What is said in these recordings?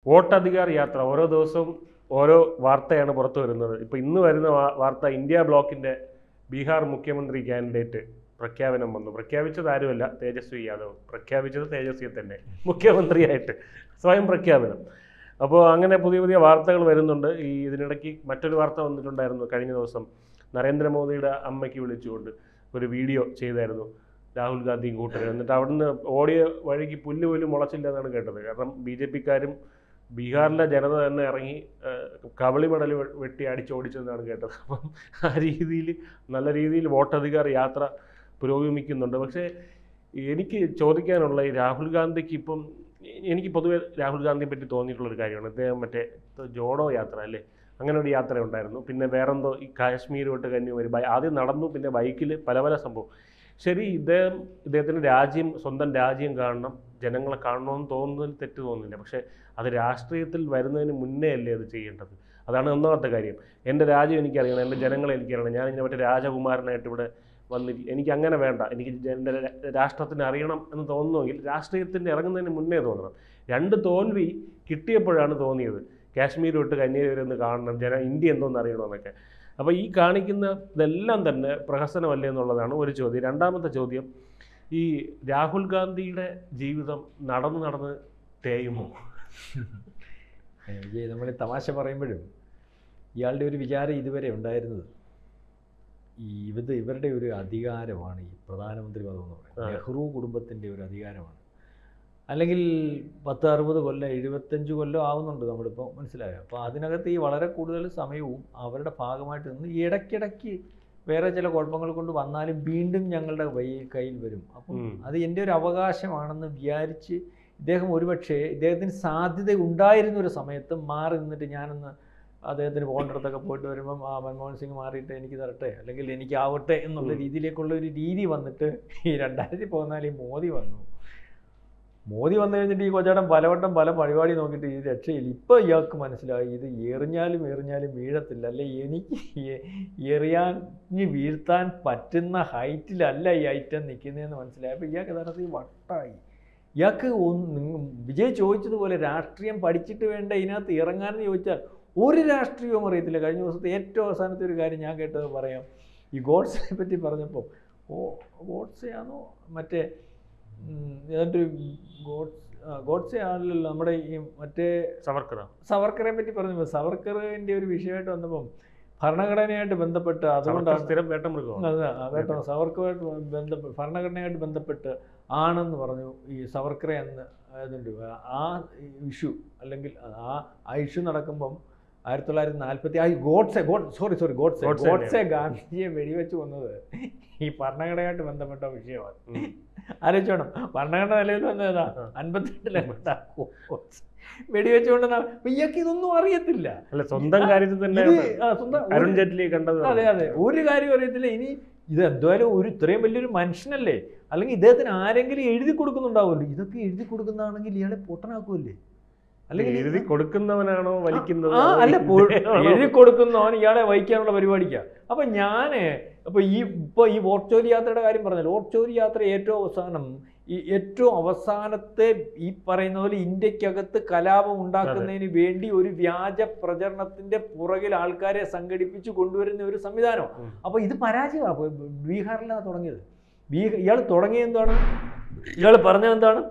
വോട്ടധികാർ യാത്ര ഓരോ ദിവസവും ഓരോ വാർത്തയാണ് പുറത്തു വരുന്നത്. ഇപ്പോൾ ഇന്ന് വരുന്ന വാർത്ത ഇന്ത്യ ബ്ലോക്കിൻ്റെ ബീഹാർ മുഖ്യമന്ത്രി കാൻഡിഡേറ്റ് പ്രഖ്യാപനം വന്നു. പ്രഖ്യാപിച്ചത് ആരുമല്ല, തേജസ്വി യാദവ്. പ്രഖ്യാപിച്ചത് തേജസ്വിയെ തന്നെ മുഖ്യമന്ത്രിയായിട്ട് സ്വയം പ്രഖ്യാപനം. അപ്പോൾ അങ്ങനെ പുതിയ പുതിയ വാർത്തകൾ വരുന്നുണ്ട്. ഇതിനിടയ്ക്ക് മറ്റൊരു വാർത്ത വന്നിട്ടുണ്ടായിരുന്നു. കഴിഞ്ഞ ദിവസം നരേന്ദ്രമോദിയുടെ അമ്മയ്ക്ക് വിളിച്ചുകൊണ്ട് ഒരു വീഡിയോ ചെയ്തായിരുന്നു രാഹുൽ ഗാന്ധിയും കൂട്ടരും. എന്നിട്ട് അവിടുന്ന് ഓടിയ വഴിക്ക് പുല്ല് പോലും മുളച്ചില്ല എന്നാണ് കേട്ടത്. കാരണം BJP-ക്കാരും ബീഹാറിലെ ജനത തന്നെ ഇറങ്ങി കവളി മെഡൽ വെട്ടി അടിച്ചോടിച്ചതെന്നാണ് കേട്ടത്. അപ്പം ആ രീതിയിൽ നല്ല രീതിയിൽ വോട്ടധികാർ യാത്ര പുരോഗമിക്കുന്നുണ്ട്. പക്ഷേ എനിക്ക് ചോദിക്കാനുള്ള ഈ രാഹുൽ ഗാന്ധിക്ക് ഇപ്പം എനിക്ക് പൊതുവെ രാഹുൽ ഗാന്ധിയെ പറ്റി തോന്നിയിട്ടുള്ളൊരു കാര്യമാണ്. അദ്ദേഹം മറ്റേ ജോഡോ യാത്ര അല്ലേ, അങ്ങനെ ഒരു യാത്ര ഉണ്ടായിരുന്നു. പിന്നെ വേറെന്തോ ഈ കാശ്മീർ തൊട്ട് കന്യാകുമാരി ആദ്യം നടന്നു, പിന്നെ ബൈക്കിൽ പല പല സംഭവം. ശരി, ഇദ്ദേഹത്തിന് സ്വന്തം രാജ്യം കാണണം, ജനങ്ങളെ കാണണമെന്ന് തോന്നുന്നതിൽ തെറ്റ് തോന്നുന്നില്ല. പക്ഷേ അത് രാഷ്ട്രീയത്തിൽ വരുന്നതിന് മുന്നേ അല്ലേ അത് ചെയ്യേണ്ടത്? അതാണ് ഒന്നാമത്തെ കാര്യം. എൻ്റെ രാജ്യം എനിക്കറിയണം, എൻ്റെ ജനങ്ങളെ എനിക്കറിയണം. ഞാനിങ്ങനെ മറ്റേ രാജകുമാരനായിട്ട് ഇവിടെ വന്നില്ല. എനിക്ക് അങ്ങനെ വേണ്ട. എനിക്ക് എൻ്റെ രാഷ്ട്രത്തിന് അറിയണം എന്ന് തോന്നുമെങ്കിൽ രാഷ്ട്രീയത്തിൻ്റെ ഇറങ്ങുന്നതിന് മുന്നേ തോന്നണം. 2 തോൽവി കിട്ടിയപ്പോഴാണ് തോന്നിയത് കാശ്മീർ തൊട്ട് കന്യാകുമാരി ഒന്ന് കാണണം, ഇന്ത്യ എന്തോന്ന് അറിയണമെന്നൊക്കെ. അപ്പോൾ ഈ കാണിക്കുന്ന ഇതെല്ലാം തന്നെ പ്രഹസനമല്ലേ എന്നുള്ളതാണ് ഒരു ചോദ്യം. രണ്ടാമത്തെ ചോദ്യം, ഈ രാഹുൽ ഗാന്ധിയുടെ ജീവിതം നടന്ന് തേയുമോ? വിജയ്, നമ്മൾ തമാശ പറയുമ്പോഴും ഇയാളുടെ ഒരു വിചാരം ഇതുവരെ ഉണ്ടായിരുന്നത് ഇവരുടെ ഒരു അധികാരമാണ് ഈ പ്രധാനമന്ത്രി പദം എന്ന് പറയുന്നത്. നെഹ്റു കുടുംബത്തിൻ്റെ ഒരു അധികാരമാണ്. അല്ലെങ്കിൽ 10-60 കൊല്ലം 75 കൊല്ലം ആവുന്നുണ്ട് നമ്മളിപ്പോൾ, മനസ്സിലായോ? അപ്പോൾ അതിനകത്ത് ഈ വളരെ കൂടുതൽ സമയവും അവരുടെ ഭാഗമായിട്ട് നിന്ന് ഇടയ്ക്കിടയ്ക്ക് വേറെ ചില കുഴപ്പങ്ങൾ കൊണ്ട് വന്നാലും വീണ്ടും ഞങ്ങളുടെ കയ്യിൽ വരും. അപ്പം അത് എൻ്റെ ഒരു അവകാശമാണെന്ന് വിചാരിച്ച് ഇദ്ദേഹം ഒരുപക്ഷെ ഇദ്ദേഹത്തിന് സാധ്യത ഉണ്ടായിരുന്നൊരു സമയത്ത് മാറി നിന്നിട്ട് ഞാനൊന്ന് അദ്ദേഹത്തിന് പോകേണ്ടടുത്തൊക്കെ പോയിട്ട് വരുമ്പം മൻമോഹൻ സിംഗ് മാറിയിട്ട് എനിക്ക് തരട്ടെ, അല്ലെങ്കിൽ എനിക്കാവട്ടെ എന്നുള്ള രീതിയിലേക്കുള്ള ഒരു രീതി വന്നിട്ട് ഈ 2014 മോദി വന്നു കഴിഞ്ഞിട്ട് ഈ കൊച്ചാടൻ പലവട്ടം പല പരിപാടി നോക്കിയിട്ട് ഈ രക്ഷയില്ല. ഇപ്പോൾ ഇയാൾക്ക് മനസ്സിലായി ഇത് എറിഞ്ഞാലും വീഴത്തില്ല, അല്ലെ എനിക്ക് എറിയാഞ്ഞ് വീഴ്ത്താൻ പറ്റുന്ന ഹൈറ്റിലല്ല ഈ ഐറ്റം നിൽക്കുന്നതെന്ന് മനസ്സിലായപ്പോൾ ഇയാൾക്ക് യഥാർത്ഥത്തിൽ വട്ടായി. ഇയാൾക്ക് വിജയ് ചോദിച്ചതുപോലെ രാഷ്ട്രീയം പഠിച്ചിട്ട് വേണ്ട ഇതിനകത്ത് ഇറങ്ങാനെന്ന് ചോദിച്ചാൽ ഒരു രാഷ്ട്രീയവും അറിയത്തില്ല. കഴിഞ്ഞ ദിവസത്തെ ഏറ്റവും അവസാനത്തെ ഒരു കാര്യം ഞാൻ കേട്ടത് പറയാം. ഈ ഗോഡ്സെയെ പറ്റി പറഞ്ഞപ്പോൾ ഗോഡ്സെയാണോ മറ്റേ ഏതാണ്ടൊരു ഗോഡ്സെ ആണല്ലോ നമ്മുടെ ഈ മറ്റേ സവർക്കറെ പറ്റി പറഞ്ഞപ്പോൾ സവർക്കറിൻ്റെ ഒരു വിഷയമായിട്ട് വന്നപ്പം ഭരണഘടനയായിട്ട് ബന്ധപ്പെട്ട് അതുകൊണ്ടാണ് സവർക്കറുമായിട്ട് ബന്ധപ്പെട്ട് ഭരണഘടനയായിട്ട് ബന്ധപ്പെട്ട് ആണെന്ന് പറഞ്ഞു ഈ സവർക്കറെ അന്ന് അതുണ്ട്. ആ ഇഷ്യൂ അല്ലെങ്കിൽ ആ ഇഷ്യൂ നടക്കുമ്പം 1940 ഗോഡ്സെ ഗാന്ധിജിയെ വെടിവെച്ച് കൊന്നത് ഈ ഭരണഘടനയായിട്ട് ബന്ധപ്പെട്ട വിഷയമാണ്. ആലോചിച്ചോണം, ഭരണഘടന നിലവിൽ വന്നതാ 52 വെടിവെച്ച് കൊണ്ടെന്നാ. ഇയാൾക്ക് ഇതൊന്നും അറിയത്തില്ല, സ്വന്തം കാര്യത്തിൽ തന്നെ അതെ ഒരു കാര്യം അറിയത്തില്ല. ഇനി ഇത് എന്തായാലും ഇത്രയും വലിയൊരു മനുഷ്യനല്ലേ, അല്ലെങ്കിൽ ഇദ്ദേഹത്തിന് ആരെങ്കിലും എഴുതി കൊടുക്കുന്നുണ്ടാവുമല്ലോ. ഇതൊക്കെ എഴുതി കൊടുക്കുന്നതാണെങ്കിൽ ഇയാളെ പൊട്ടനാക്കുമല്ലേ? അല്ലെങ്കിൽ എഴുതി കൊടുക്കുന്നവനാണോ വലിക്കുന്നത്? അല്ല, എഴുതി കൊടുക്കുന്നവൻ ഇയാളെ വഹിക്കാനുള്ള പരിപാടിക്കാ. അപ്പൊ ഇപ്പോൾ ഈ വോട്ട് യാത്രയുടെ കാര്യം പറഞ്ഞല്ലോ. വോട്ട് യാത്ര ഏറ്റവും അവസാനത്തെ ഈ പറയുന്ന പോലെ ഇന്ത്യക്കകത്ത് കലാപം ഉണ്ടാക്കുന്നതിന് വേണ്ടി ഒരു വ്യാജ പ്രചരണത്തിന്റെ പുറകിൽ ആൾക്കാരെ സംഘടിപ്പിച്ച് കൊണ്ടുവരുന്ന ഒരു സംവിധാനം. അപ്പൊ ഇത് പരാജയമാണ്. ബീഹാറിലാണ് തുടങ്ങിയത്. ഇയാൾ തുടങ്ങിയെന്താണ്, ഇയാൾ പറഞ്ഞതെന്താണ്?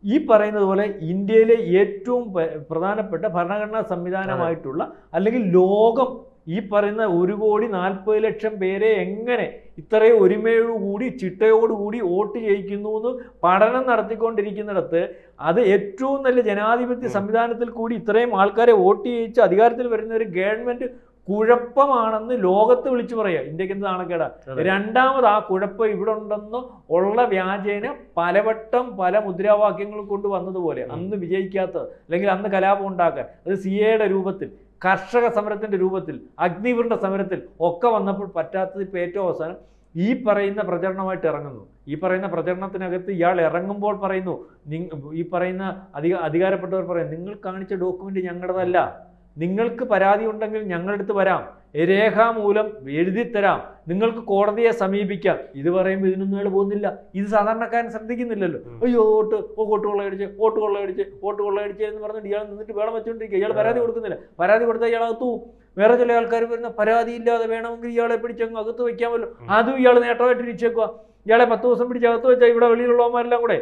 ഈ പറയുന്നത് പോലെ ഇന്ത്യയിലെ ഏറ്റവും പ്രധാനപ്പെട്ട ഭരണഘടനാ സംവിധാനമായിട്ടുള്ള അല്ലെങ്കിൽ ലോകം ഈ പറയുന്ന 1,40,00,000 പേരെ എങ്ങനെ ഇത്രയും ഒരുമയോടുകൂടി ചിട്ടയോടുകൂടി വോട്ട് ചെയ്യിക്കുന്നു എന്ന് പഠനം നടത്തിക്കൊണ്ടിരിക്കുന്നിടത്ത് അത് ഏറ്റവും നല്ല ജനാധിപത്യ സംവിധാനത്തിൽ കൂടി ഇത്രയും ആൾക്കാരെ വോട്ട് ചെയ്യിച്ച് അധികാരത്തിൽ വരുന്ന ഒരു ഗവൺമെന്റ് കുഴപ്പമാണെന്ന് ലോകത്ത് വിളിച്ചു പറയുക. ഇന്ത്യക്ക് എന്ത് നാണക്കേടാ? രണ്ടാമത് ആ കുഴപ്പം ഇവിടെ ഉണ്ടെന്ന് ഉള്ള വ്യാജേന പലവട്ടം പല മുദ്രാവാക്യങ്ങൾ കൊണ്ട് വന്നതുപോലെ അന്ന് വിജയിക്കാത്തത്, അല്ലെങ്കിൽ അന്ന് കലാപം ഉണ്ടാക്കാൻ അത് CAയുടെ രൂപത്തിൽ, കർഷക സമരത്തിന്റെ രൂപത്തിൽ, അഗ്നിവീറിന്റെ സമരത്തിൽ ഒക്കെ വന്നപ്പോൾ പറ്റാത്തത് ഇപ്പോൾ ഏറ്റവും അവസാനം ഈ പറയുന്ന പ്രചരണമായിട്ട് ഇറങ്ങുന്നു. ഈ പറയുന്ന പ്രചരണത്തിനകത്ത് ഇയാൾ ഇറങ്ങുമ്പോൾ പറയുന്നു, ഈ പറയുന്ന അധികാരപ്പെട്ടവർ പറയും, നിങ്ങൾ കാണിച്ച ഡോക്യുമെന്റ് ഞങ്ങളുടേതല്ല, നിങ്ങൾക്ക് പരാതി ഉണ്ടെങ്കിൽ ഞങ്ങളുടെ അടുത്ത് വരാം, രേഖാമൂലം എഴുതിത്തരാം, നിങ്ങൾക്ക് കോടതിയെ സമീപിക്കാം. ഇത് പറയുമ്പോൾ ഇതിനൊന്നും അയാൾ പോകുന്നില്ല. ഇത് സാധാരണക്കാരൻ ശ്രദ്ധിക്കുന്നില്ലല്ലോ. അയ്യോ വോട്ട് കൊള്ളയടിച്ച് എന്ന് പറഞ്ഞിട്ട് ഇയാൾ നിന്നിട്ട് വേണം വെച്ചുകൊണ്ടിരിക്കുക. ഇയാൾ പരാതി കൊടുക്കുന്നില്ല. പരാതി കൊടുത്താൽ ഇയാൾ അകത്തു പോകും. വേറെ ചില ആൾക്കാർ വരുന്ന പരാതിയില്ലാതെ വേണമെങ്കിൽ ഇയാളെ പിടിച്ചങ്ങ് അകത്ത് വയ്ക്കാമല്ലോ. അതും ഇയാൾ നേട്ടമായിട്ട് ഇരിച്ചേക്കുക. ഇയാളെ 10 ദിവസം പിടിച്ച് അകത്ത് വെച്ചാൽ ഇവിടെ വെളിയിലുള്ളവന്മാരെല്ലാം കൂടെ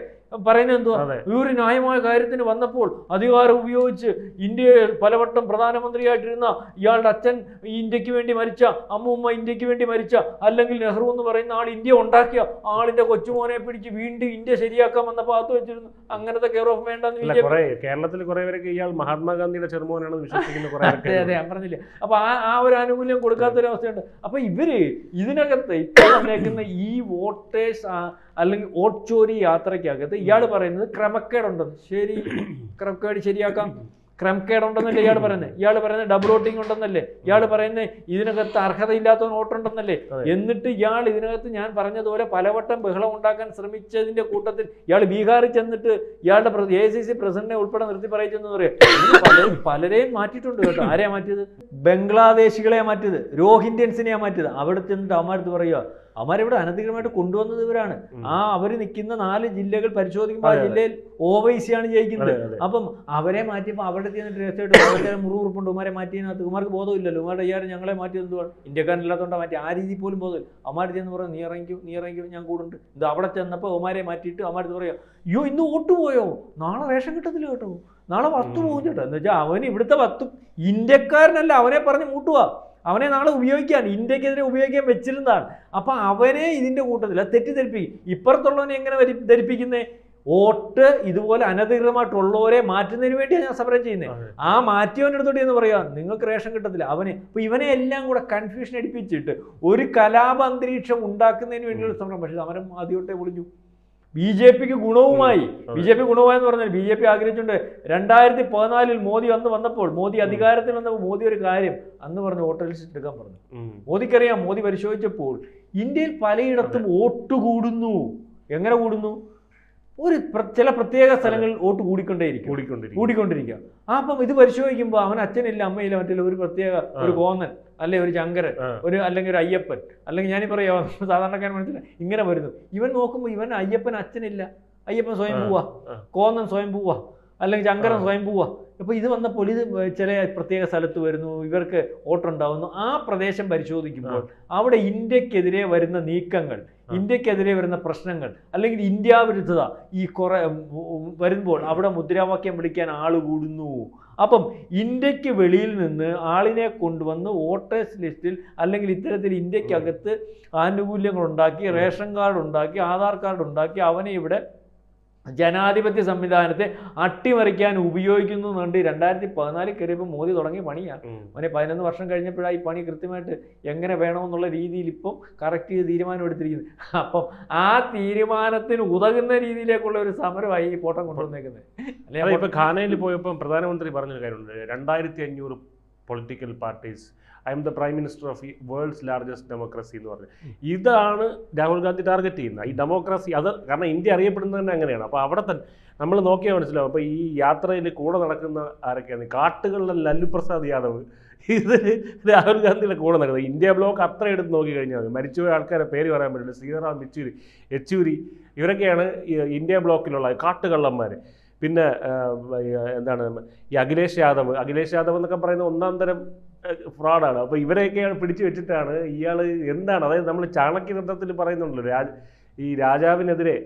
പറയുന്നത് എന്തുവാ? ഈ ഒരു ന്യായമായ കാര്യത്തിന് വന്നപ്പോൾ അധികാരം ഉപയോഗിച്ച് ഇന്ത്യയെ പലവട്ടം പ്രധാനമന്ത്രിയായിട്ടിരുന്ന ഇയാളുടെ അച്ഛൻ ഇന്ത്യക്ക് വേണ്ടി മരിച്ച, അമ്മൂമ്മ ഇന്ത്യക്ക് വേണ്ടി മരിച്ച, അല്ലെങ്കിൽ നെഹ്റു എന്ന് പറയുന്ന ആൾ ഇന്ത്യ ഉണ്ടാക്കിയ ആളിന്റെ കൊച്ചുമോനെ പിടിച്ച് വീണ്ടും ഇന്ത്യ ശരിയാക്കാൻ വന്നപ്പോൾ അകത്ത് വെച്ചിരുന്നു. അങ്ങനത്തെ കെയർ ഓഫ് വേണ്ടെന്ന് കേരളത്തിൽ കുറെ പേരൊക്കെ ഇയാൾ മഹാത്മാഗാന്ധിയുടെ ചെറുമോനാണെന്ന് വിശ്വസിക്കുന്ന അതെ ഞാൻ പറഞ്ഞില്ലേ. അപ്പൊ ആ ഒരു ആനുകൂല്യം കൊടുക്കാത്തൊരവസ്ഥയുണ്ട്. അപ്പൊ ഇവര് ഇതിനകത്ത് ഇപ്പോൾ വന്നേക്കുന്ന ഈ വോട്ടേഴ്സ് അല്ലെങ്കിൽ വോട്ട് ചോരി യാത്രയ്ക്കകത്ത് ഇയാൾ പറയുന്നത് ക്രമക്കേടുണ്ടെന്ന്. ശരി, ക്രമക്കേട് ശരിയാക്കാം. ക്രമക്കേടുണ്ടെന്നല്ലേ ഇയാൾ പറയുന്നത്. ഇയാൾ പറയുന്നത് ഡബിൾ വോട്ടിംഗ് ഉണ്ടെന്നല്ലേ ഇയാൾ പറയുന്നത്. ഇതിനകത്ത് അർഹതയില്ലാത്തവൻ വോട്ടുണ്ടെന്നല്ലേ. എന്നിട്ട് ഇയാൾ ഇതിനകത്ത് ഞാൻ പറഞ്ഞതുപോലെ പലവട്ടം ബഹളം ഉണ്ടാക്കാൻ ശ്രമിച്ചതിന്റെ കൂട്ടത്തിൽ ഇയാൾ ബീഹാറിൽ ചെന്നിട്ട് ഇയാളുടെ AICC പ്രസിഡന്റിനെ ഉൾപ്പെടെ നിർത്തി പറയിച്ചെന്ന് പറയാം. പലരെയും മാറ്റിയിട്ടുണ്ട് കേട്ടോ. ആരെയാ മാറ്റിയത്? ബംഗ്ലാദേശികളെ മാറ്റിയത്, രോഹിന്ത്യൻസിനെയാ മാറ്റിയത്. അവിടെ ചെന്നിട്ട് അവന്മാരത്ത് പറയുക, അവന്മാരിവിടെ അനധികൃതമായിട്ട് കൊണ്ടുവന്നത് ഇവരാണ്. അവർ നിൽക്കുന്ന 4 ജില്ലകൾ പരിശോധിക്കുമ്പോൾ ആ ജില്ലയിൽ OWC ആണ് ജയിക്കുന്നത്. അപ്പം അവരെ മാറ്റിയപ്പോൾ അവിടെ ചെന്നിട്ട് രഹസ്യമായിട്ട് മുറിവുറുപ്പുണ്ട്. ഉമാരെ മാറ്റിയതിനകത്ത് ഉമാർക്ക് ബോധമില്ലല്ലോ. ഉമാരുടെ വിചാരം ഞങ്ങളെ മാറ്റിയത് എന്തുവാണ്? ഇന്ത്യക്കാരനില്ലാത്തതുകൊണ്ടാണ് മാറ്റി. ആ രീതിയിൽ പോലും ബോധമില്ല. അമ്മാർ ചെന്ന് പറയാം, നീ ഇറങ്ങിക്കും ഞാൻ കൂടുണ്ട്. ഇത് അവിടെ ചെന്നപ്പോൾ ഉമാരെ മാറ്റിയിട്ട് അമ്മാരത്ത് പറയാം, അയ്യോ ഇന്ന് വോട്ട് പോയോ, നാളെ റേഷൻ കിട്ടത്തില്ല കേട്ടോ, നാളെ വസ്തു പോകും ചേട്ടാ. എന്ന് വെച്ചാൽ അവന് ഇവിടുത്തെ വസ്തു ഇന്ത്യക്കാരനല്ല, അവനെ പറഞ്ഞ് മൂട്ടുക. അവനെ നാളെ ഉപയോഗിക്കാൻ, ഇന്ത്യക്കെതിരെ ഉപയോഗിക്കാൻ വെച്ചിരുന്നതാണ്. അപ്പം അവനെ ഇതിൻ്റെ കൂട്ടത്തിൽ തെറ്റിദ്ധരിപ്പിക്കും. ഇപ്പുറത്തുള്ളവനെ എങ്ങനെ ധരിപ്പിക്കുന്നേ? വോട്ട് ഇതുപോലെ അനധികൃതമായിട്ടുള്ളവരെ മാറ്റുന്നതിന് വേണ്ടിയാണ് ഞാൻ സമരം ചെയ്യുന്നത്. ആ മാറ്റിയവൻ്റെ അടുത്തോട്ട് എന്ന് പറയാം, നിങ്ങൾക്ക് റേഷൻ കിട്ടത്തില്ല. അപ്പോൾ ഇവനെ എല്ലാം കൂടെ കൺഫ്യൂഷൻ അടിപ്പിച്ചിട്ട് ഒരു കലാപ അന്തരീക്ഷം ഉണ്ടാക്കുന്നതിന് വേണ്ടിയുള്ള സമരം. പക്ഷേ സമരം ആദ്യമായിട്ടേ പൊളിഞ്ഞു. BJPക്ക് ഗുണവുമായി. BJP ഗുണവുമായെന്ന് പറഞ്ഞാൽ BJP ആഗ്രഹിച്ചുകൊണ്ട് 2014 മോദി വന്നപ്പോൾ, മോദി അധികാരത്തിൽ വന്നപ്പോൾ മോദി ഒരു കാര്യം അന്ന് പറഞ്ഞു, വോട്ടർ ലിസ്റ്റ് എടുക്കാൻ പറഞ്ഞു. മോദിക്കറിയാം, മോദി പരിശോധിച്ചപ്പോൾ ഇന്ത്യയിൽ പലയിടത്തും വോട്ട് കൂടുന്നു. എങ്ങനെ കൂടുന്നു? ചില പ്രത്യേക സ്ഥലങ്ങളിൽ വോട്ട് കൂടിക്കൊണ്ടിരിക്കുക. അപ്പം ഇത് പരിശോധിക്കുമ്പോൾ അവൻ അച്ഛനില്ല, അമ്മയില്ല, മറ്റില്ല, ഒരു പ്രത്യേക ഒരു കോന്നൻ അല്ലെ ഒരു ശങ്കരൻ അല്ലെങ്കിൽ ഒരു അയ്യപ്പൻ, അല്ലെങ്കിൽ ഞാനീ പറയാം സാധാരണക്കാരൻ മനസ്സിലായി ഇങ്ങനെ വരുന്നു. ഇവൻ നോക്കുമ്പോൾ ഇവൻ അയ്യപ്പൻ അച്ഛനില്ല, അയ്യപ്പൻ സ്വയം പോവാ, കോന്നൻ സ്വയം പോവാ, അല്ലെങ്കിൽ ശങ്കരൻ സ്വയം പോവാ. അപ്പോൾ ഇത് വന്നപ്പോൾ ഇത് ചില പ്രത്യേക സ്ഥലത്ത് വരുന്നു, ഇവർക്ക് വോട്ടുണ്ടാവുന്നു. ആ പ്രദേശം പരിശോധിക്കുമ്പോൾ അവിടെ ഇന്ത്യക്കെതിരെ വരുന്ന നീക്കങ്ങൾ, ഇന്ത്യക്കെതിരെ വരുന്ന പ്രശ്നങ്ങൾ, അല്ലെങ്കിൽ ഇന്ത്യ വിരുദ്ധത ഈ കുറെ വരുമ്പോൾ അവിടെ മുദ്രാവാക്യം വിളിക്കാൻ ആൾ കൂടുന്നു. അപ്പം ഇന്ത്യക്ക് വെളിയിൽ നിന്ന് ആളിനെ കൊണ്ടുവന്ന് വോട്ടേഴ്സ് ലിസ്റ്റിൽ അല്ലെങ്കിൽ ഇത്തരത്തിൽ ഇന്ത്യക്കകത്ത് ആനുകൂല്യങ്ങൾ ഉണ്ടാക്കി, റേഷൻ കാർഡ് ഉണ്ടാക്കി, ആധാർ കാർഡ് ഉണ്ടാക്കി അവനെ ഇവിടെ ജനാധിപത്യ സംവിധാനത്തെ അട്ടിമറിക്കാൻ ഉപയോഗിക്കുന്നു എന്നുണ്ട്. 2014 കയറിയപ്പോൾ മോദി തുടങ്ങിയ പണിയാണ്. അവനെ 11 വർഷം കഴിഞ്ഞപ്പോഴാണ് ഈ പണി കൃത്യമായിട്ട് എങ്ങനെ വേണമെന്നുള്ള രീതിയിൽ ഇപ്പം കറക്റ്റ് ചെയ്ത് തീരുമാനം എടുത്തിരിക്കുന്നത്. അപ്പം ആ തീരുമാനത്തിന് ഉതകുന്ന രീതിയിലേക്കുള്ള ഒരു സമരമായി ഈ പോട്ടം കൊണ്ടുവന്നേക്കുന്നത്. അല്ലെങ്കിൽ ഇപ്പം ഖാനയിൽ പോയപ്പോൾ പ്രധാനമന്ത്രി പറഞ്ഞൊരു കാര്യമുണ്ട്, 2500 political parties, I M the prime minister of world's largest democracy എന്ന് പറഞ്ഞത്. ഇതാണ് രാഹുൽ ഗാന്ധി ടാർഗറ്റ് ചെയ്യുന്നത്, ഈ ഡെമോക്രസി. അത് കാരണം ഇന്ത്യ അറിയപ്പെടുന്നത് തന്നെ അങ്ങനെയാണ്. അപ്പോൾ അവിടെ തന്നെ നമ്മൾ നോക്കിയാൽ മനസ്സിലാവും. അപ്പോൾ ഈ യാത്രയിൽ കൂടെ നടക്കുന്ന ആരൊക്കെയാണ്? കാട്ടുകളിലെ ലല്ലു പ്രസാദ് യാദവ്, ഇത് രാഹുൽ ഗാന്ധിയുടെ കൂടെ നടക്കുന്നത്. ഇന്ത്യ ബ്ലോക്ക് അത്ര എടുത്ത് നോക്കിക്കഴിഞ്ഞാൽ മരിച്ചുപോയ ആൾക്കാരെ പേര് പറയാൻ പറ്റില്ല, സീതാറാം യെച്ചൂരി ഇവരൊക്കെയാണ് ഇന്ത്യ ബ്ലോക്കിലുള്ള കാട്ടുകള്ളന്മാർ. പിന്നെ എന്താണ് ഈ അഖിലേഷ് യാദവ് എന്നൊക്കെ പറയുന്ന ഒന്നാം തരം ഫ്രോഡാണ്. അപ്പോൾ ഇവരെയൊക്കെയാണ് പിടിച്ചു വെച്ചിട്ടാണ് ഇയാൾ എന്താണ്, അതായത് നമ്മൾ ചാണക്യതന്ത്രത്തിൽ പറയുന്നുണ്ടല്ലോ, ഈ രാജാവിനെതിരെ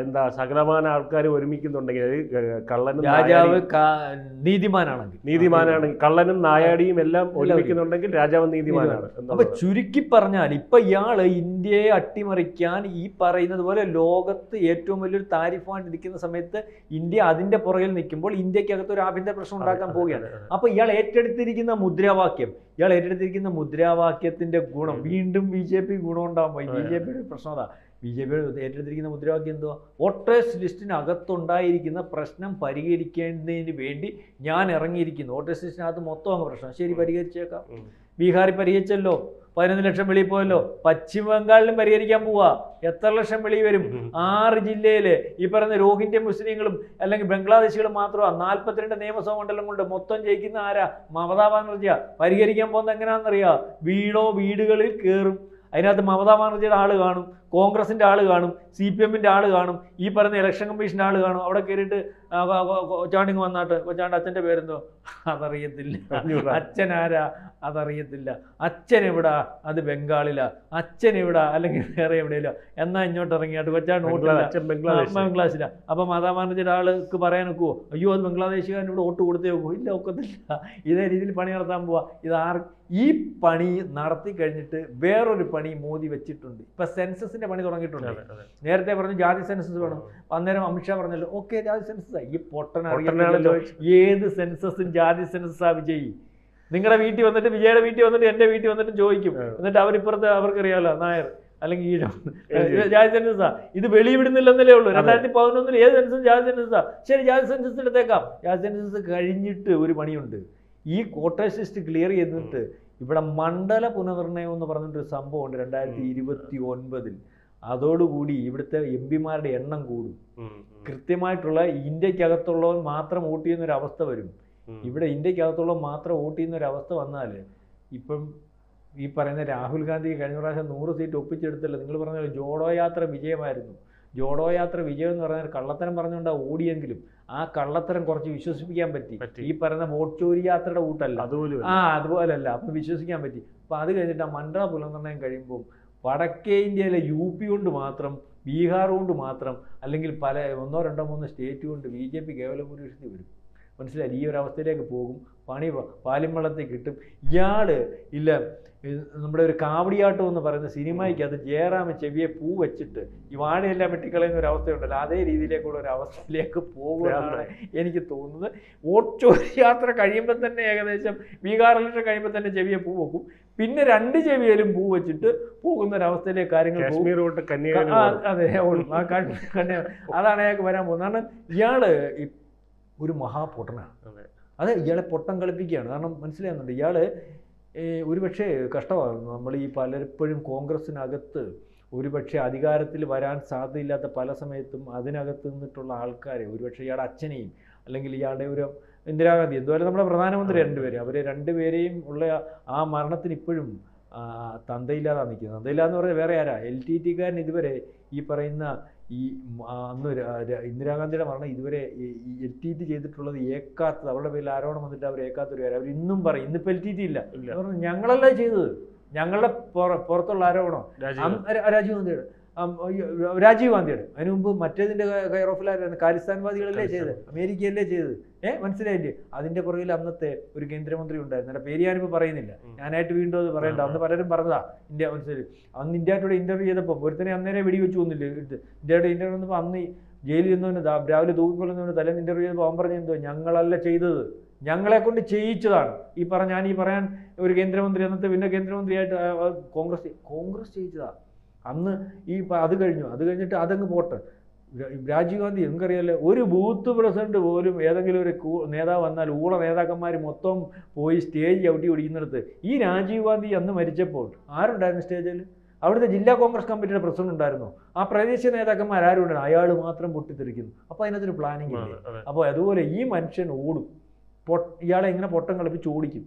എന്താ സകലമാന ആൾക്കാർ ഒരുമിക്കുന്നുണ്ടെങ്കിൽ കള്ളനും രാജാവ് നീതിമാനാണെങ്കിൽ കള്ളനും നായാടിയും എല്ലാം ഒരുമിക്കുന്നുണ്ടെങ്കിൽ രാജാവ് നീതിമാനാണ്. അപ്പൊ ചുരുക്കി പറഞ്ഞാൽ ഇപ്പൊ ഇയാള് ഇന്ത്യയെ അട്ടിമറിക്കാൻ ഈ പറയുന്നത് പോലെ ലോകത്ത് ഏറ്റവും വലിയൊരു താരിഫായിട്ട് ഇരിക്കുന്ന സമയത്ത് ഇന്ത്യ അതിന്റെ പുറകിൽ നിൽക്കുമ്പോൾ ഇന്ത്യക്കകത്ത് ഒരു ആഭ്യന്തര പ്രശ്നം ഉണ്ടാക്കാൻ പോവുകയാണ്. അപ്പൊ ഇയാൾ ഏറ്റെടുത്തിരിക്കുന്ന മുദ്രാവാക്യത്തിന്റെ ഗുണം വീണ്ടും BJP ഗുണം ഉണ്ടാകുമ്പോൾ BJPയുടെ പ്രശ്നം അതാ. BJP ഏറ്റെടുത്തിരിക്കുന്ന മുദ്രാവാക്യം എന്തുവാ? വോട്ടേഴ്സ് ലിസ്റ്റിനകത്തുണ്ടായിരിക്കുന്ന പ്രശ്നം പരിഹരിക്കേണ്ടതിന് വേണ്ടി ഞാൻ ഇറങ്ങിയിരിക്കുന്നു. വോട്ടേഴ്സ് ലിസ്റ്റിനകത്ത് മൊത്തം അങ്ങ് പ്രശ്നം, ശരി പരിഹരിച്ചേക്കാം. ബീഹാറിൽ പരിഹരിച്ചല്ലോ, 11 ലക്ഷം വെളിയിൽ പോയല്ലോ. പശ്ചിമ ബംഗാളിലും പരിഹരിക്കാൻ പോവാ. എത്ര ലക്ഷം വെളിയിൽ വരും? 6 ജില്ലയിൽ ഈ പറയുന്ന രോഹിംഗ്യ മുസ്ലിങ്ങളും അല്ലെങ്കിൽ ബംഗ്ലാദേശികളും മാത്രമാണ്. 42 നിയമസഭാ മണ്ഡലം കൊണ്ട് മൊത്തം ജയിക്കുന്ന ആരാ? മമതാ ബാനർജിയാ. പരിഹരിക്കാൻ പോകുന്നത് എങ്ങനെയാണെന്നറിയാം? വീടുകളിൽ കയറും. അതിനകത്ത് മമതാ ബാനർജിയുടെ ആൾ കാണും, കോൺഗ്രസിൻ്റെ ആൾ കാണും, CPM-ൻ്റെ ആൾ കാണും, ഈ പറയുന്ന ഇലക്ഷൻ കമ്മീഷൻ്റെ ആൾ കാണും. അവിടെ കയറിയിട്ട് കൊച്ചാണ്ടിങ് വന്നാട്ട്, കൊച്ചാണ്ട് അച്ഛൻ്റെ പേരെന്തോ അതറിയത്തില്ല, അച്ഛൻ ആരാ അതറിയത്തില്ല, അച്ഛൻ എവിടാ അത് ബംഗാളിലാ, അച്ഛൻ എവിടാ അല്ലെങ്കിൽ വേറെ എവിടെയല്ലോ, എന്നാ ഇങ്ങോട്ട് ഇറങ്ങിയാട്ട് കൊച്ചാണ്ട് ബംഗ്ലാദേശിലാ. അപ്പം മമതാ ബാനർജിയുടെ ആൾക്ക് പറയാൻ ഒക്കുവോ? അയ്യോ അത് ബംഗ്ലാദേശുകാരൻ ഇവിടെ വോട്ട് കൊടുത്തേ ഒക്കുവോ? ഇല്ല, ഒക്കത്തില്ല. ഇതേ രീതിയിൽ പണി നടത്താൻ പോവാ. ഈ പണി നടത്തി കഴിഞ്ഞിട്ട് വേറൊരു പണി മോദി വെച്ചിട്ടുണ്ട്. ഇപ്പൊ സെൻസസിന്റെ പണി തുടങ്ങിയിട്ടുണ്ട്. നേരത്തെ പറഞ്ഞു ജാതി സെൻസസ് വേണം. അന്നേരം അമിത്ഷാ പറഞ്ഞല്ലോ ഓക്കെ ജാതി സെൻസസ്. ഈ പൊട്ടനറിയാലോ ഏത് സെൻസസും ജാതി സെൻസസാ വിജയി. നിങ്ങളുടെ വീട്ടിൽ വന്നിട്ട്, വിജയുടെ വീട്ടിൽ വന്നിട്ട്, എന്റെ വീട്ടിൽ വന്നിട്ട് ചോദിക്കും. എന്നിട്ട് അവരിപ്പുറത്ത് അവർക്കറിയാലോ നായർ അല്ലെങ്കിൽ ഈഴം ജാതി സെൻസസാ. ഇത് വെളിവിടുന്നില്ലെന്നല്ലേ ഉള്ളൂ. 2011 ഏത് സെൻസസ് ജാതി സെൻസസാ. ശരി, ജാതി സെൻസസ് എടുത്തേക്കാം. ജാതി സെൻസസ് കഴിഞ്ഞിട്ട് ഒരു പണിയുണ്ട്. ഈ കോട്ടേഴ്സ് ലിസ്റ്റ് ക്ലിയർ ചെയ്തിട്ട് ഇവിടെ മണ്ഡല പുനർനിർണയം എന്ന് പറഞ്ഞിട്ടൊരു സംഭവമുണ്ട് 2029. അതോടുകൂടി ഇവിടുത്തെ MP-മാരുടെ എണ്ണം കൂടും. കൃത്യമായിട്ടുള്ള ഇന്ത്യക്കകത്തുള്ളവൻ മാത്രം വോട്ട് ചെയ്യുന്ന ഒരു അവസ്ഥ വരും. ഇവിടെ ഇന്ത്യക്കകത്തുള്ളവൻ മാത്രം വോട്ട് ചെയ്യുന്ന ഒരു അവസ്ഥ വന്നാൽ ഇപ്പം ഈ പറയുന്ന രാഹുൽ ഗാന്ധിക്ക് കഴിഞ്ഞ പ്രാവശ്യം 100 സീറ്റ് ഒപ്പിച്ചെടുത്തല്ലോ. നിങ്ങൾ പറഞ്ഞ ജോഡോ യാത്ര വിജയമായിരുന്നു. ജോഡോ യാത്ര വിജയം എന്ന് പറഞ്ഞാൽ കള്ളത്തരം പറഞ്ഞുകൊണ്ടാണ് ഓടിയെങ്കിലും ആ കള്ളത്തരം കുറച്ച് വിശ്വസിപ്പിക്കാൻ പറ്റി. ഈ പറയുന്ന വോട്ട് ചോരി യാത്രയുടെ കൂട്ടല്ല, അതുപോലല്ല. അപ്പം വിശ്വസിക്കാൻ പറ്റി. അപ്പം അത് കഴിഞ്ഞിട്ട് ആ മണ്ഡല പുനർനിർണയം കഴിയുമ്പോൾ വടക്കേ ഇന്ത്യയിലെ UP കൊണ്ട് മാത്രം, ബീഹാർ കൊണ്ട് മാത്രം, അല്ലെങ്കിൽ പല 1, 2, 3 സ്റ്റേറ്റ് കൊണ്ട് BJP കേവല ഭൂരിപക്ഷത്തിൽ വരും. മനസ്സിലായി? ഈ ഒരു അവസ്ഥയിലേക്ക് പോകും. പണി പാലിമളത്തിൽ കിട്ടും. ഇല്ല നമ്മുടെ ഒരു കാവടിയാട്ടം എന്ന് പറയുന്ന സിനിമയ്ക്ക് അത് ജയറാമ ചെവിയെ പൂ വെച്ചിട്ട് ഈ വാഴയെല്ലാം വെട്ടിക്കളയുന്ന ഒരു അവസ്ഥയുണ്ടല്ലോ, അതേ രീതിയിലേക്കുള്ള ഒരു അവസ്ഥയിലേക്ക് പോകുമെന്നാണ് എനിക്ക് തോന്നുന്നത്. വോട്ട് ചോരി യാത്ര കഴിയുമ്പോൾ തന്നെ ഏകദേശം ബീഹാർ ഇലക്ഷൻ കഴിയുമ്പോൾ തന്നെ ചെവിയെ പൂ വെക്കും. പിന്നെ 2 ചെവിയിലും പൂ വെച്ചിട്ട് പോകുന്ന ഒരു അവസ്ഥയിലേക്ക് കാര്യങ്ങൾ പോകും. അതെ, അതാണ് അയാൾക്ക് വരാൻ പോകുന്നത്. കാരണം ഇയാള് ഒരു മഹാപൊട്ടനാണ്. അതെ, ഇയാളെ പൊട്ടം കളിപ്പിക്കുകയാണ്. കാരണം മനസ്സിലാകുന്നുണ്ട് ഇയാള് ഒരുപക്ഷെ കഷ്ടമാണ്. നമ്മൾ ഈ പലപ്പോഴും കോൺഗ്രസിനകത്ത് ഒരുപക്ഷെ അധികാരത്തിൽ വരാൻ സാധ്യതയില്ലാത്ത പല സമയത്തും അതിനകത്ത് നിന്നിട്ടുള്ള ആൾക്കാരെ, ഒരുപക്ഷെ ഇയാളുടെ അച്ഛനെയും അല്ലെങ്കിൽ ഇയാളുടെ ഒരു ഇന്ദിരാഗാന്ധി, എന്തുവരെ നമ്മുടെ പ്രധാനമന്ത്രി 2 പേര്, അവരെ 2 പേരെയും ഉള്ള ആ മരണത്തിന് ഇപ്പോഴും തന്തയില്ലാതാണ് നിൽക്കുന്നത്. തന്തയില്ലാന്ന് പറഞ്ഞാൽ വേറെ ആരാ? LTT-കാരൻ ഇതുവരെ ഈ പറയുന്ന ഈ അന്ന് ഇന്ദിരാഗാന്ധിയുടെ മരണം ഇതുവരെ LTT ചെയ്തിട്ടുള്ളത് ഏക്കാത്തത്. അവരുടെ പേരിൽ ആരോപണം വന്നിട്ട് അവർ ഏക്കാത്തൊരു കാര്യം അവർ ഇന്നും പറയും. ഇന്നിപ്പോൾ LTT ഇല്ല. ഞങ്ങളല്ല ചെയ്തത്, ഞങ്ങളുടെ പുറത്തുള്ള ആരോപണം രാജീവ് ഗാന്ധിയുടെ. അതിനു മുമ്പ് മറ്റേതിൻ്റെ കെയർ ഓഫിലായിരുന്നു, ഖാലിസ്ഥാൻവാദികളല്ലേ ചെയ്തത്, അമേരിക്കയല്ലേ ചെയ്തത്. മനസ്സിലായില്ലേ? അതിൻ്റെ പുറകിൽ അന്നത്തെ ഒരു കേന്ദ്രമന്ത്രി ഉണ്ടായിരുന്നു. എൻ്റെ പേര് ഞാനിപ്പോൾ പറയുന്നില്ല, ഞാനായിട്ട് വീണ്ടും അത് പറയണ്ട. അന്ന് പലരും പറഞ്ഞതാ ഇന്ത്യ. മനസ്സിലായി? അന്ന് ഇന്ത്യയുടെ ഇന്റർവ്യൂ ചെയ്തപ്പോൾ ഒരുത്തനെ അന്നേരം വെടിവെച്ച് കൊന്നില്ലേ. ഇന്ത്യയുടെ ഇന്റർവ്യൂ വന്നപ്പോൾ അന്ന് ജയിലിൽ നിന്നവന് രാവിലെ തൂക്കിക്കൊള്ളുന്നവന് തലേന്ന് ഇന്റർവ്യൂ ചെയ്തപ്പോൾ അവൻ പറഞ്ഞ എന്തോ, ഞങ്ങളല്ല ചെയ്തത്, ഞങ്ങളെ കൊണ്ട് ചെയ്യിച്ചതാണ്. ഞാൻ ഈ പറയാൻ ഒരു കേന്ദ്രമന്ത്രി, അന്നത്തെ പിന്നെ കേന്ദ്രമന്ത്രിയായിട്ട് കോൺഗ്രസ് ചെയ്യിച്ചതാ അന്ന്. അത് കഴിഞ്ഞിട്ട് അതങ്ങ് പോട്ടെ. രാജീവ് ഗാന്ധി നിങ്ങൾക്കറിയാമല്ലോ, ഒരു ബൂത്ത് പ്രസിഡന്റ് പോലും ഏതെങ്കിലും ഒരു നേതാവ് വന്നാൽ നേതാക്കന്മാർ മൊത്തം പോയി സ്റ്റേജ് ചവിട്ടി ഓടിക്കുന്നിടത്ത് ഈ രാജീവ് ഗാന്ധി അന്ന് മരിച്ചപ്പോൾ ആരുണ്ടായിരുന്നു സ്റ്റേജിൽ? അവിടുത്തെ ജില്ലാ കോൺഗ്രസ് കമ്മിറ്റിയുടെ പ്രസിഡന്റ് ഉണ്ടായിരുന്നു. ആ പ്രാദേശിക നേതാക്കന്മാർ ആരും ഉണ്ടായിരുന്നു? അയാൾ മാത്രം പൊട്ടിത്തെറിക്കുന്നു. അപ്പോൾ അതിനകത്തൊരു പ്ലാനിങ് ഇല്ലേ? അപ്പോൾ അതുപോലെ ഈ മനുഷ്യൻ ഓടും. ഇയാളെ ഇങ്ങനെ പൊട്ടം കളിപ്പിച്ച് ഓടിക്കും.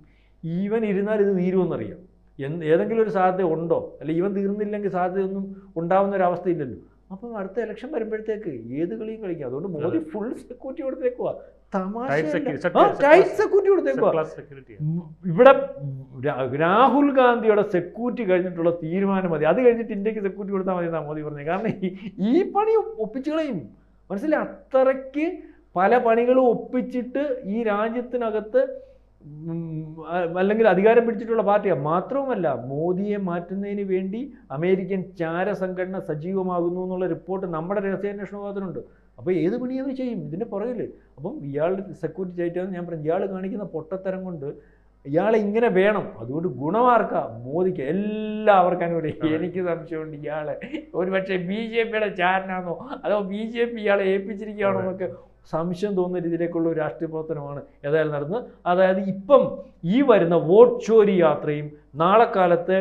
ഇവൻ ഇരുന്നാൽ ഇത് തീരുമെന്നറിയാം. ഏതെങ്കിലും ഒരു സാധ്യത ഉണ്ടോ? അല്ലെങ്കിൽ ഇവൻ തീർന്നില്ലെങ്കിൽ സാധ്യതയൊന്നും ഉണ്ടാവുന്ന ഒരു അവസ്ഥയില്ലല്ലോ. അപ്പം അടുത്ത ഇലക്ഷൻ വരുമ്പോഴത്തേക്ക് ഏത് കളിയും കളിക്കും. അതുകൊണ്ട് മോദി ഫുൾ സെക്യൂരിറ്റി കൊടുത്തേക്കുവാ. സെക്യൂരിറ്റി കൊടുത്തേക്കുവാ. ഇവിടെ രാഹുൽ ഗാന്ധിയുടെ സെക്യൂരിറ്റി കഴിഞ്ഞിട്ടുള്ള തീരുമാനം മതി. അത് കഴിഞ്ഞിട്ട് ഇന്ത്യക്ക് സെക്യൂരിറ്റി കൊടുത്താൽ മതി എന്നാണ് മോദി പറഞ്ഞത്. കാരണം ഈ പണി ഒപ്പിച്ചു കളയും. മനസ്സിലായി? അത്രയ്ക്ക് പല പണികളും ഒപ്പിച്ചിട്ട് ഈ രാജ്യത്തിനകത്ത് അല്ലെങ്കിൽ അധികാരം പിടിച്ചിട്ടുള്ള പാർട്ടിയാണ്. മാത്രവുമല്ല, മോദിയെ മാറ്റുന്നതിന് വേണ്ടി അമേരിക്കൻ ചാര സംഘടന സജീവമാകുന്നു എന്നുള്ള റിപ്പോർട്ട് നമ്മുടെ രഹസ്യാന്വേഷണ വിഭാഗത്തിനുണ്ട്. അപ്പോൾ ഏത് പണി അവർ ചെയ്യും ഇതിൻ്റെ പുറകിൽ. അപ്പം ഇയാളുടെ സെക്യൂരിറ്റി ആയിട്ടാണ് ഞാൻ പറഞ്ഞു. ഇയാൾ കാണിക്കുന്ന പൊട്ടത്തരം കൊണ്ട് ഇയാളെ ഇങ്ങനെ വേണം. അതുകൊണ്ട് ഗുണമാർക്കാ മോദിക്ക്, എല്ലാവർക്കും അനുകൂലം. എനിക്ക് സംശയമുണ്ട് ഇയാളെ ഒരുപക്ഷെ BJP-യുടെ ചാരനാണോ അതോ BJP ഇയാളെ ഏൽപ്പിച്ചിരിക്കുകയാണോ എന്നൊക്കെ സംശയം തോന്നുന്ന രീതിയിലേക്കുള്ള ഒരു രാഷ്ട്രീയ പ്രവർത്തനമാണ് ഏതായാലും നടന്നത്. അതായത് ഇപ്പം ഈ വരുന്ന വോട്ട് ചോരി യാത്രയും നാളെ കാലത്ത്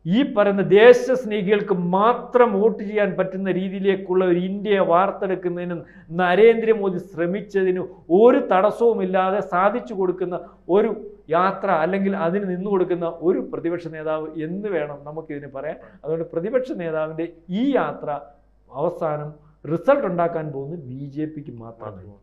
ഈ പറയുന്ന ദേശസ്നേഹികൾക്ക് മാത്രം വോട്ട് ചെയ്യാൻ പറ്റുന്ന രീതിയിലേക്കുള്ള ഒരു ഇന്ത്യയെ വാർത്തെടുക്കുന്നതിനും നരേന്ദ്രമോദി ശ്രമിച്ചതിന് ഒരു തടസ്സവുമില്ലാതെ സാധിച്ചു കൊടുക്കുന്ന ഒരു യാത്ര, അല്ലെങ്കിൽ അതിന് നിന്നു കൊടുക്കുന്ന ഒരു പ്രതിപക്ഷ നേതാവ് എന്ന് വേണം നമുക്കിതിന് പറയാൻ. അതുകൊണ്ട് പ്രതിപക്ഷ നേതാവിൻ്റെ ഈ യാത്ര അവസാനം റിസൾട്ട് ഉണ്ടാക്കാൻ പോകുന്നത് BJPക്ക് മാത്രമാണ്.